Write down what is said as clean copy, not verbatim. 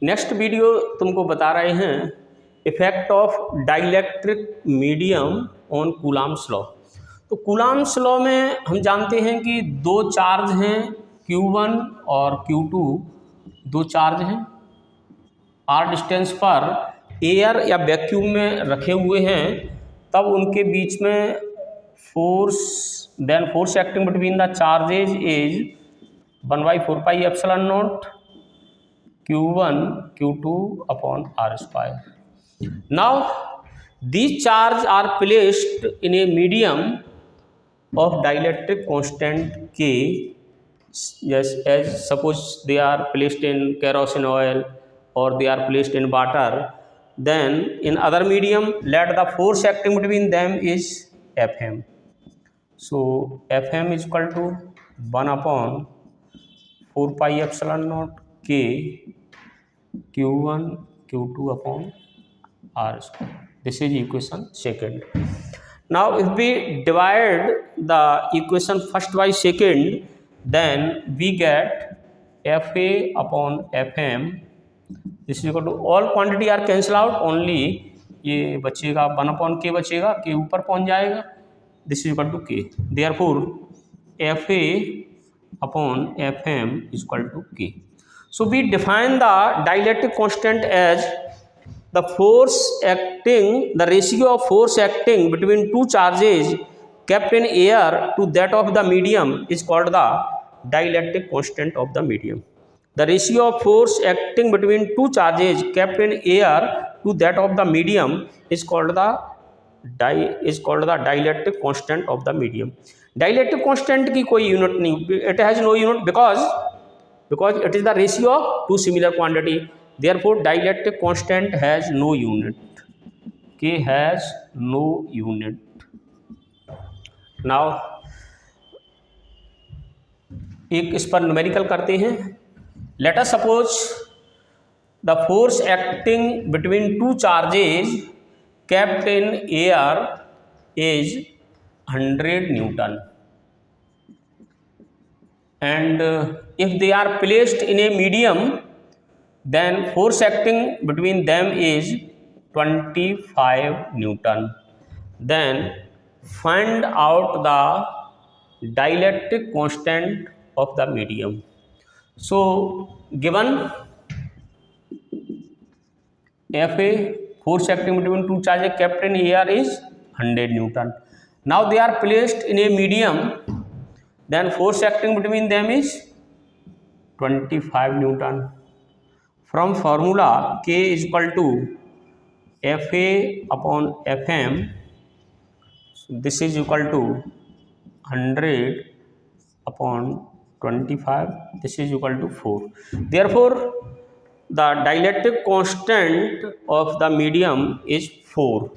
Next video तुमको बता रहे हैं effect of dielectric medium on Coulomb's law. तो कूलम्ब्स लॉ में हम जानते हैं कि दो चार्ज हैं Q1 और Q2, दो चार्ज हैं r डिस्टेंस पर एयर या वैक्यूम में रखे हुए हैं, तब उनके बीच में force acting between the charges is 1/4 pi epsilon not Q1 Q2 upon r square. Now these charges are placed in a medium of dielectric constant K. Yes, as suppose they are placed in kerosene oil or they are placed in water, then in other medium let the force acting between them is Fm. So Fm is equal to 1/4 pi epsilon naught K Q1 Q2 upon r square. This is equation second. Now if we divide the equation first by second, then we get Fa upon Fm. This is equal to all quantity are cancel out, only ये बचेगा 1/k बचेगा, k ऊपर पहुंच जाएगा. This is equal to k. Therefore Fa upon Fm is equal to k. So we define the dielectric constant as the force acting, the ratio of force acting between two charges kept in air to that of the medium is called the dielectric constant of the medium. The ratio of force acting between two charges kept in air to that of the medium is called the dielectric constant of the medium. Dielectric constant की कोई unit नहीं, it has no unit because it is the ratio of two similar quantity. Therefore dielectric constant has no unit. K has no unit. Now एक इस पर numerical करते हैं. Let us suppose the force acting between two charges kept in air is 100 Newton, and if they are placed in a medium, then force acting between them is 25 Newton. Then find out the dielectric constant of the medium. So given Fa, force acting between two charges kept in air is 100 Newton. Now they are placed in a medium, then force acting between them is 25 Newton. From formula K is equal to Fa upon Fm. So this is equal to 100 upon 25. This is equal to 4. Therefore the dielectric constant of the medium is 4.